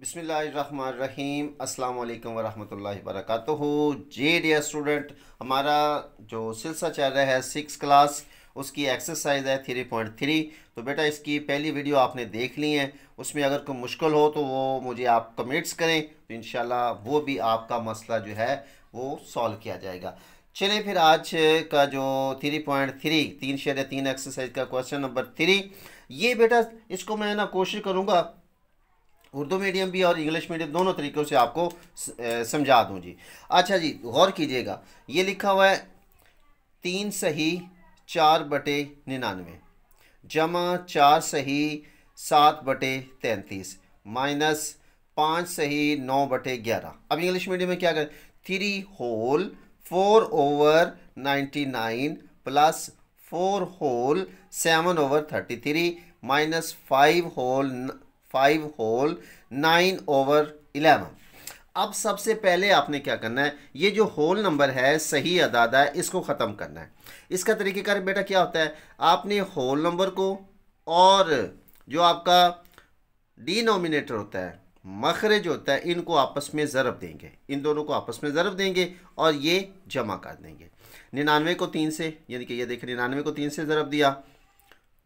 बिस्मिल्लाहिर्रहमानिर्रहीम अस्सलाम वालेकुम वरहमतुल्लाहि वबरकातुहू। जी डियर स्टूडेंट, हमारा जो सिलसिला चल रहा है 6 क्लास, उसकी एक्सरसाइज है 3.3। तो बेटा इसकी पहली वीडियो आपने देख ली है। उसमें अगर कोई मुश्किल हो तो वो मुझे आप कमेंट्स करें, तो इंशाल्लाह वो भी आपका मसला जो है वो सॉल्व किया जाएगा। चलिए फिर आज का जो 3.3 3 एक्सरसाइज का क्वेश्चन नंबर 3, ये बेटा इसको मैं ना कोशिश करूँगा उर्दू मीडियम भी और इंग्लिश मीडियम दोनों तरीक़ों से आपको समझा दूँ जी। अच्छा जी, गौर कीजिएगा, ये लिखा हुआ है 3 सही 4/99 जमा 4 सही 7/33 माइनस 5 सही 9/11। अब इंग्लिश मीडियम में क्या करें, 3 whole 4/99 plus 4 whole 7/33 minus 5 whole 9/11। अब सबसे पहले आपने क्या करना है, ये जो होल नंबर है सही अदादा है, इसको ख़त्म करना है। इसका तरीक़ेकार बेटा क्या होता है, आपने होल नंबर को और जो आपका डिनोमिनेटर होता है, मखरज होता है, इनको आपस में ज़रब देंगे, इन दोनों को आपस में ज़रब देंगे और ये जमा कर देंगे। 99 को 3 से, यानी कि ये देखिए 99 को 3 से ज़रब दिया,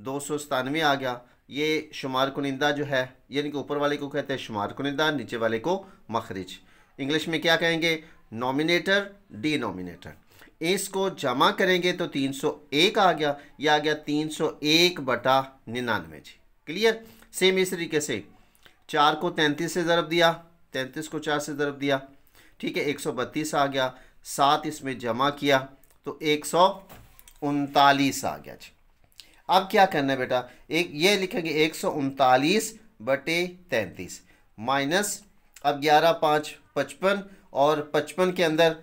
297 आ गया। ये शुमार कुनिंदा जो है, यानी कि ऊपर वाले को कहते हैं शुमार कुनिंदा, नीचे वाले को मखरिज। इंग्लिश में क्या कहेंगे, नॉमिनेटर डिनोमिनेटर। इसको जमा करेंगे तो 301 आ गया, यह आ गया 301/99 जी। क्लियर। सेम इस तरीके से 4 को 33 से ज़रब दिया, 33 को 4 से ज़रब दिया, ठीक है, 132 आ गया। 7 इसमें जमा किया तो 139 आ गया जी। अब क्या करना है बेटा, एक ये लिखेंगे 139/33 माइनस, अब 11 5 55 और 55 के अंदर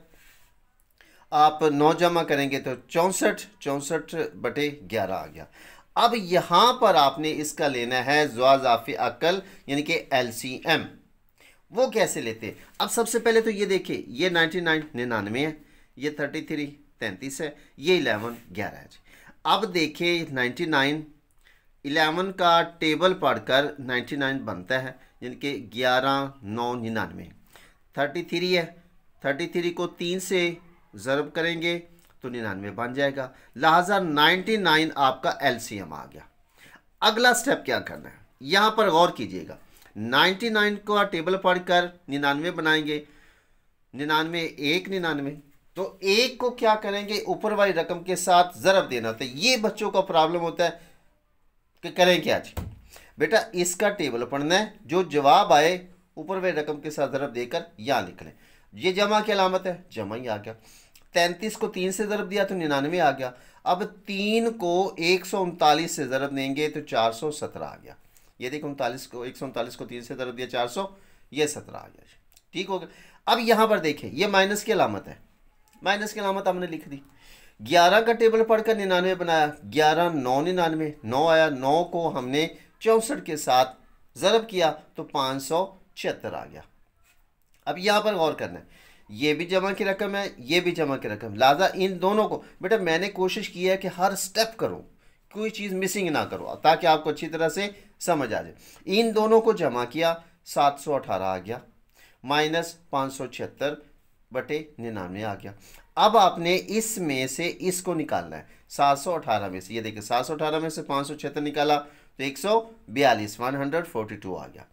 आप 9 जमा करेंगे तो 64/11 आ गया। अब यहाँ पर आपने इसका लेना है ज़्वाज़ाफ़े अकल, यानी कि LCM। वो कैसे लेते हैं, अब सबसे पहले तो ये देखिए, ये 99 है, ये 33 33 है, ये 11 11 है जी। अब देखिए 99 11 का टेबल पढ़कर 99 बनता है, यानी कि 11 9 99। 33 है, 33 को 3 से ज़रब करेंगे तो 99 बन जाएगा, लिहाजा 99 आपका LCM आ गया। अगला स्टेप क्या करना है, यहाँ पर गौर कीजिएगा, 99 का टेबल पढ़कर 99 बनाएंगे, 99 1 99, तो एक को क्या करेंगे, ऊपर वाली रकम के साथ ज़रब देना होता है। ये बच्चों का प्रॉब्लम होता है कि करें क्या जी, बेटा इसका टेबल पढ़ना है, जो जवाब आए ऊपर वाली रकम के साथ ज़रब देकर यहाँ लिख लें। ये जमा की अलामत है, जमा ही आ गया। 33 को 3 से ज़रब दिया तो 99 आ गया। अब 3 को 139 से ज़रब देंगे तो 417 आ गया। ये देखो 139 को 3 से ज़रब दिया 400, ये 17 आ गया, ठीक हो गया। अब यहाँ पर देखें, ये माइनस की अलामत है, माइनस की अलामत हमने लिख दी। 11 का टेबल पढ़कर 99 बनाया, 11 9 99 9 आया, 9 को हमने 64 के साथ ज़रब किया तो 576 आ गया। अब यहाँ पर गौर करना है, ये भी जमा की रकम है, ये भी जमा की रकम, लिहाजा इन दोनों को बेटा मैंने कोशिश की है कि हर स्टेप करूँ, कोई चीज़ मिसिंग ना करो, ताकि आपको अच्छी तरह से समझ आ जाए। इन दोनों को जमा किया, 718 आ गया, माइनस 576/99 आ गया। अब आपने इसमें से इसको निकालना है, 718 में से, ये देखिए 718 में से 576 निकाला तो 142 142 आ गया,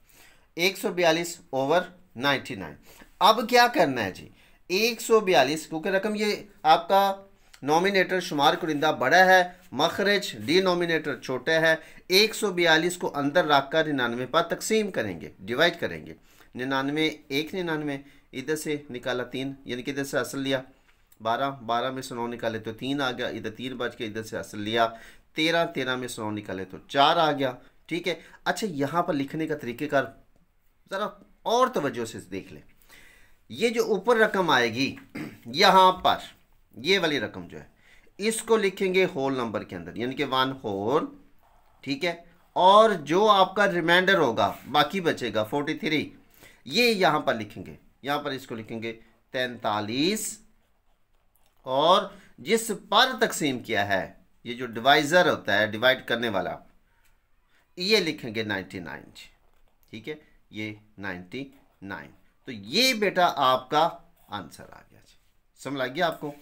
142/99। अब क्या करना है जी, 142, क्योंकि रकम ये आपका नॉमिनेटर शुमार कुरिंदा बड़ा है, मखरज डिनोमिनेटर छोटा है। 142 को अंदर रखकर 99 पर तकसीम करेंगे, डिवाइड करेंगे। 99 1 99, इधर से निकाला 3, यानी कि इधर से असल लिया 12, 12 में से 9 निकाले तो 3 आ गया, इधर 3 बच के, इधर से असल लिया 13, 13 में से 9 निकाले तो 4 आ गया, ठीक है। अच्छा, यहाँ पर लिखने का तरीक़ेकार ज़रा और तवज्जो से देख लें। ये जो ऊपर रकम आएगी यहाँ पर, ये वाली रकम जो है, इसको लिखेंगे होल नंबर के अंदर, यानी कि 1 होल, ठीक है। और जो आपका रिमाइंडर होगा, बाकी बचेगा 43, ये यहाँ पर लिखेंगे, यहाँ पर इसको लिखेंगे 43, और जिस पर तकसीम किया है, ये जो डिवाइज़र होता है, डिवाइड करने वाला, ये लिखेंगे 99, ठीक है, ये 99। तो ये बेटा आपका आंसर आ गया जी। समझ लग गया आपको?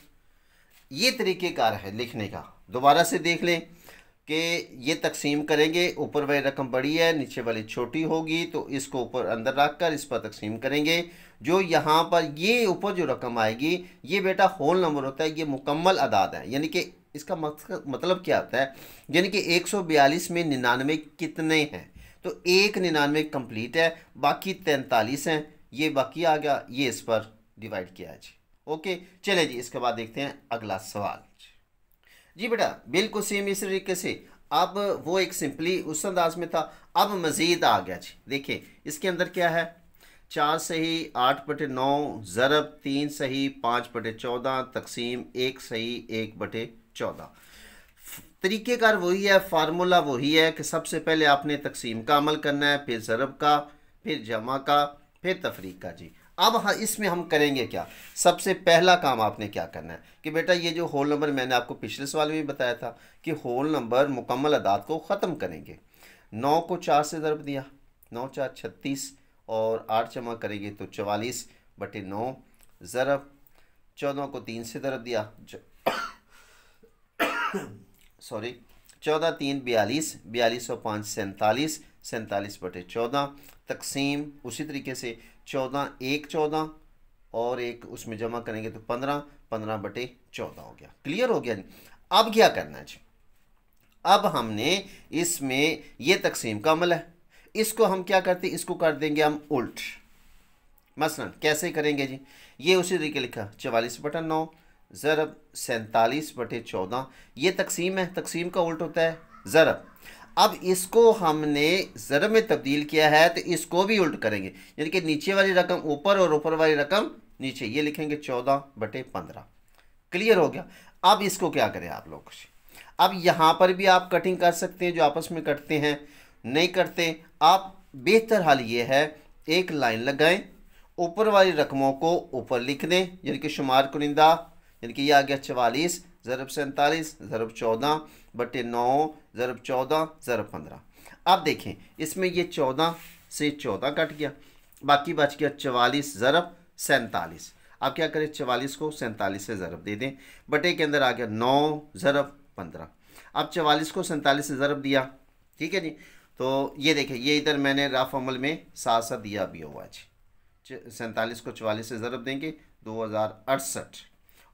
ये तरीक़ेकार है लिखने का। दोबारा से देख लें कि ये तकसीम करेंगे, ऊपर वाली रकम बड़ी है, नीचे वाली छोटी होगी, तो इसको ऊपर अंदर रख कर इस पर तकसीम करेंगे। जो यहाँ पर ये ऊपर जो रकम आएगी ये बेटा होल नंबर होता है, ये मुकम्मल अदाद है। यानी कि इसका मतलब क्या होता है, यानी कि 142 में 99 कितने हैं, तो एक 99 कंप्लीट है, बाकी 43 हैं, ये बाकी आ गया, ये इस पर डिवाइड किया है जी। ओके, चले जी इसके बाद देखते हैं अगला सवाल जी। बेटा बिल्कुल सेम इस तरीके से, अब वो एक सिंपली उस अंदाज में था, अब मज़ीद आ गया जी। देखिए इसके अंदर क्या है, 4 सही 8/9 ज़रब 3 सही 5/14 तकसीम 1 सही 1/14। तरीक़ेकार वही है, फार्मूला वही है कि सबसे पहले आपने तकसीम का अमल करना है, फिर ज़रब का, फिर जमा का, फिर तफरीक का जी। अब हाँ इसमें हम करेंगे क्या, सबसे पहला काम आपने क्या करना है कि बेटा ये जो होल नंबर मैंने आपको पिछले सवाल में भी बताया था कि होल नंबर मुकम्मल अदाद को ख़त्म करेंगे। 9 को 4 से ज़रब दिया, 9 4 36, और 8 जमा करेंगे तो 44/9 ज़रब 14 को 3 से ज़रब दिया, सॉरी 14 3 42, 42 और 5 47, 47/14 तकसीम उसी तरीके से 14 1 14 और एक उसमें जमा करेंगे तो 15, 15/14 हो गया। क्लियर हो गया जी? अब क्या करना है जी, अब हमने इसमें ये तकसीम का अमल है, इसको हम क्या करते हैं, इसको कर देंगे हम उल्ट। मसलन कैसे करेंगे जी, ये उसी तरीके लिखा 44/9 ज़रब 47/14, ये तकसीम है, तकसीम का उल्ट होता है ज़रब। अब इसको हमने ज़रब में तब्दील किया है तो इसको भी उल्ट करेंगे, यानी कि नीचे वाली रकम ऊपर और ऊपर वाली रकम नीचे, ये लिखेंगे 14/15। क्लियर हो गया? अब इसको क्या करें आप लोग, अब यहाँ पर भी आप कटिंग कर सकते हैं, जो आपस में कटते हैं, नहीं करते आप बेहतर हाल ये है एक लाइन लगाएं, ऊपर वाली रकमों को ऊपर लिख दें, यानी कि शुमार कुनिंदा, यानी कि ये आ गया 44 ज़रब 47 ज़रब 14/9 ज़रब 14 ज़रब 15। अब देखें इसमें ये 14 से 14 कट गया, बाकी बच गया 44 ज़रब 47। अब क्या करें, 44 को 47 से ज़रब दे दें, बटे के अंदर आ गया 9 ज़रब 15। अब 44 को 47 से ज़रब दिया, ठीक है जी। तो ये देखें, ये इधर मैंने रफ अमल में साथ साथ दिया भी हुआ जी। 47 को 44 से ज़रब देंगे 2068,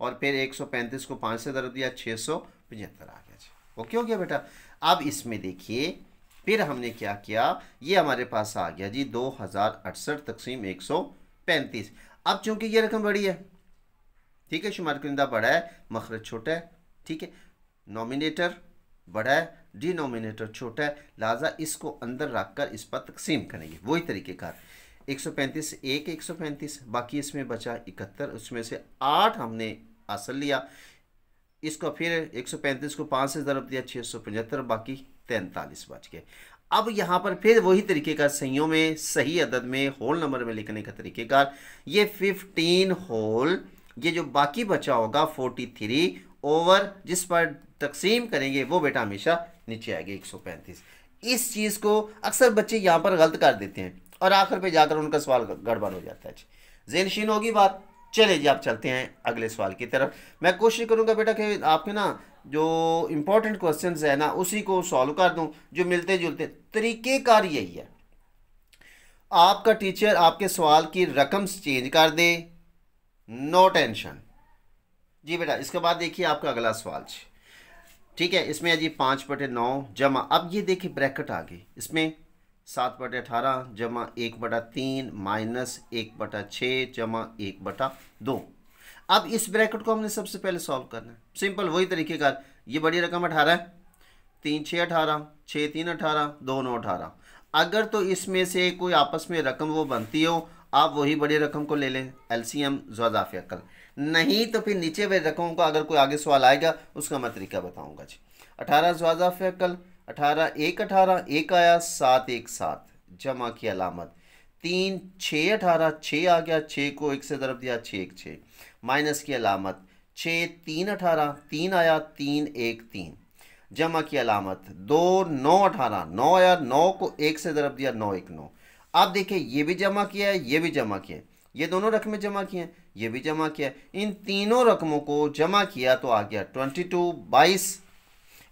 और फिर 135 को 5 से ज़रब दिया 675 आ गया जी। ओके हो गया बेटा? अब इसमें देखिए फिर हमने क्या किया, ये हमारे पास आ गया जी 2068 तकसीम 135। अब चूंकि ये रकम बड़ी है, ठीक है, शुमार कुनिंदा बड़ा है, मखरज छोटा है, ठीक है, नॉमिनेटर बड़ा है, डिनोमिनेटर छोटा है, लिहाजा इसको अंदर रख कर इस पर तकसीम करेंगे। वही तरीक़ेकार 135 एक 135, बाकी इसमें बचा 71, उसमें से 8 हमने असल लिया, इसको फिर 135 को 5 से ज़रब दिया 675, बाकी 43 बच गए। अब यहाँ पर फिर वही तरीक़ेकार सहीयों में, सही अदद में, होल नंबर में लिखने का तरीक़ेकार, ये 15 होल, ये जो बाकी बचा होगा 43 ओवर जिस पर तकसीम करेंगे वो बेटा हमेशा नीचे आएगा 135। इस चीज़ को अक्सर बच्चे यहाँ पर गलत कर देते हैं और आखिर पे जाकर उनका सवाल गड़बड़ हो जाता है। ज़हनशीन होगी बात। चले जी आप चलते हैं अगले सवाल की तरफ। मैं कोशिश करूँगा बेटा कि आपके ना जो इम्पोर्टेंट क्वेश्चंस है ना उसी को सॉल्व कर दूँ, जो मिलते जुलते। तरीक़ेकार यही है, आपका टीचर आपके सवाल की रकम चेंज कर दे, नो टेंशन जी बेटा। इसके बाद देखिए आपका अगला सवाल, ठीक है, इसमें है जी 5/9 जमा, अब ये देखिए ब्रैकेट आ गई, इसमें 7/18 जमा 1/3 माइनस 1/6 जमा 1/2। अब इस ब्रैकेट को हमने सबसे पहले सॉल्व करना है, सिंपल वही तरीके का। ये बड़ी रकम 18 है, 3 6 18, 6 3 18, 2 9 18। अगर तो इसमें से कोई आपस में रकम वो बनती हो, आप वही बड़ी रकम को ले लें, एलसीएम ज़्वाज़ाफ़ी अक्ल। नहीं तो फिर नीचे वाली रकमों का अगर कोई आगे सवाल आएगा उसका मैं तरीका बताऊंगा जी। 18 ज़्वाज़ाफ़ी अक्ल, 18 1 18, 1 आया, 7 1 7 जमा की अलामत, 3 6 18, 6 आ गया, 6 को 1 से ज़रब दिया 6 1 6, माइनस की अलामत 6 3 18, 3 आया, 3 1 3 जमा की अलामत 2 9 18, 9 आया, 9 को 1 से ज़रब दिया 9 1 9। आप देखिए ये भी जमा किया है, ये भी जमा किया है, ये दोनों रकमें जमा किए हैं, ये भी जमा किया है। इन तीनों रकमों को जमा किया तो आ गया 22 22।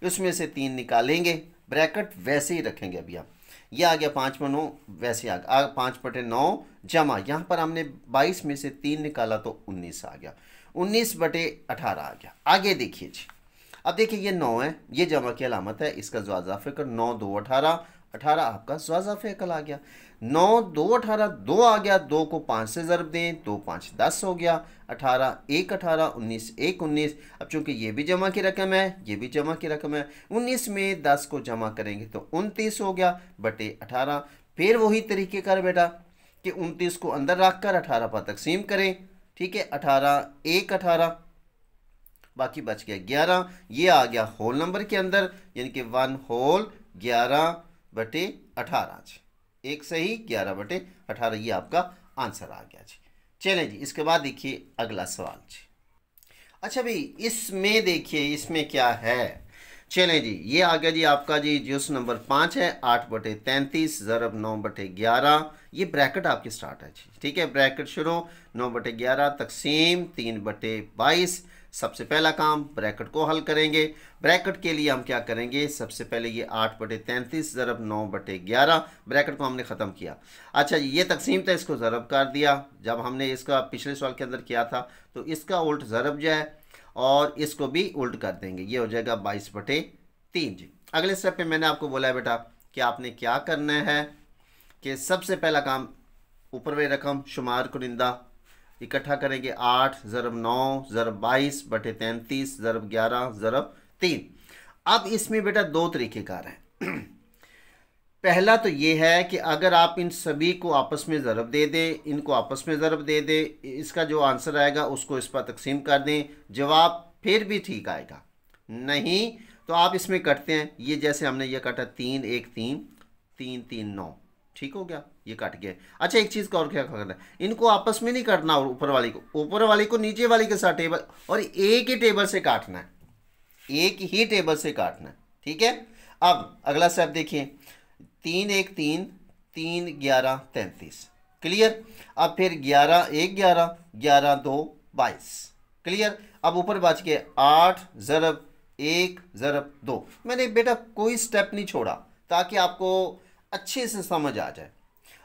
उसमें से 3 निकालेंगे, ब्रैकेट वैसे ही रखेंगे। अभी आप ये आ गया 5 में 9, वैसे आ गया 5/9 जमा, यहाँ पर हमने 22 में से 3 निकाला तो 19 आ गया, 19/18 आ गया। आगे देखिए जी, अब देखिए ये 9 है, ये जमा की अलामत है, इसका ज़्वाज़ाफ़े कर 9 2 18, 18 आपका ज़्वाज़ाफ़े अकल आ गया। 9 2 18 2 आ गया, 2 को 5 से ज़रब दें, 2 5 10 हो गया, 18 1 18, 19 1 19। अब चूंकि ये भी जमा की रकम है, ये भी जमा की रकम है, 19 में 10 को जमा करेंगे तो 29 हो गया बटे 18। फिर वही तरीक़ेकार बेटा कि 29 को अंदर रख कर 18 पर तकसीम करें, ठीक है, 18 1 18, बाकी बच गया 11। ये आ गया होल नंबर के अंदर, यानी कि 1 होल 11/18, एक सही 11/18, ये आपका आंसर आ गया जी। चलें जी, इसके बाद देखिए अगला सवाल जी। अच्छा भाई, इसमें देखिए इसमें क्या है। चलें जी, ये आ गया जी आपका जी जुज़ नंबर 5 है, 8/33 ज़रब 9/11। ये ब्रैकेट आपकी स्टार्ट है जी, ठीक है, ब्रैकेट शुरू 9/11 तकसीम 3/22। सबसे पहला काम ब्रैकेट को हल करेंगे। ब्रैकेट के लिए हम क्या करेंगे, सबसे पहले ये 8/33 ज़रब 9/11, ब्रैकेट को हमने ख़त्म किया। अच्छा ये तकसीम था, इसको ज़रब कर दिया। जब हमने इसका पिछले सवाल के अंदर किया था तो इसका उल्ट ज़रब जाए और इसको भी उल्ट कर देंगे, ये हो जाएगा 22/3 जी। अगले स्टेप पे मैंने आपको बोला है बेटा कि आपने क्या करना है कि सबसे पहला काम ऊपर में रकम शुमार कुनिंदा इकट्ठा करेंगे, 8 ज़रब 9 ज़रब 22/33 ज़रब 11 ज़रब 3। अब इसमें बेटा दो तरीक़ेकार हैं। पहला तो ये है कि अगर आप इन सभी को आपस में ज़रब दे दें, इनको आपस में ज़रब दे दें, इसका जो आंसर आएगा उसको इस पर तकसीम कर दें, जवाब फिर भी ठीक आएगा। नहीं तो आप इसमें कटते हैं, ये जैसे हमने ये काटा 3 1 3 3 3 9, ठीक हो गया, ये कट गया। अच्छा एक चीज़ का और क्या करना है, इनको आपस में नहीं काटना, और ऊपर वाली को नीचे वाली के साथ टेबल और एक ही टेबल से काटना है, एक ही टेबल से काटना है, ठीक है। अब अगला स्टेप देखिए, 3 1 3 3 11 33, क्लियर। अब फिर 11 1 11 11 2 22, क्लियर। अब ऊपर बच गए 8 ज़रब 1 ज़रब 2। मैंने बेटा कोई स्टेप नहीं छोड़ा ताकि आपको अच्छे से समझ आ जाए।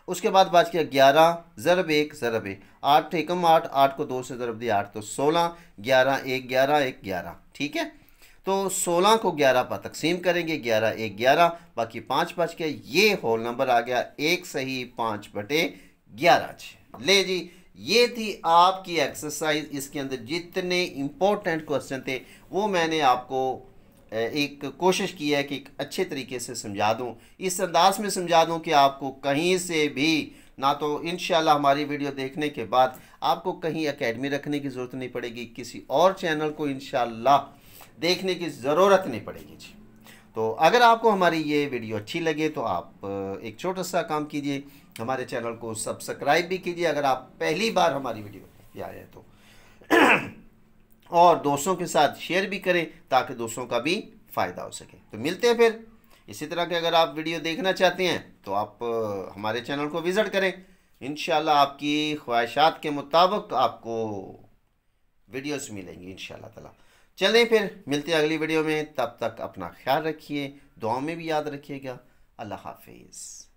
उसके बाद बच गया 11 ज़रब 1 ज़रब 1, 8 एकम 8, 8 को 2 से ज़रब दिया 8 तो 16, 11 1 11 1 11, ठीक है। तो 16 को 11 पर तकसीम करेंगे, 11 1 11, बाकी 5 बच गया, ये होल नंबर आ गया, एक सही 5/11। ले जी, ये थी आपकी एक्सरसाइज। इसके अंदर जितने इम्पोर्टेंट क्वेश्चन थे वो मैंने आपको एक कोशिश की है कि एक अच्छे तरीके से समझा दूं, इस अंदाज में समझा दूं कि आपको कहीं से भी ना, तो इंशाल्लाह हमारी वीडियो देखने के बाद आपको कहीं एकेडमी रखने की ज़रूरत नहीं पड़ेगी, किसी और चैनल को इंशाल्लाह देखने की ज़रूरत नहीं पड़ेगी जी। तो अगर आपको हमारी ये वीडियो अच्छी लगे तो आप एक छोटा सा काम कीजिए, हमारे चैनल को सब्सक्राइब भी कीजिए अगर आप पहली बार हमारी वीडियो पे आए हैं तो, और दोस्तों के साथ शेयर भी करें ताकि दोस्तों का भी फ़ायदा हो सके। तो मिलते हैं फिर इसी तरह के, अगर आप वीडियो देखना चाहते हैं तो आप हमारे चैनल को विज़िट करें। इंशाल्लाह आपकी ख्वाहिशात के मुताबिक आपको वीडियोस मिलेंगी इंशाल्लाह ताला। चलें फिर मिलते हैं अगली वीडियो में, तब तक अपना ख्याल रखिए, दुआओं में भी याद रखिएगा। अल्लाह हाफिज़।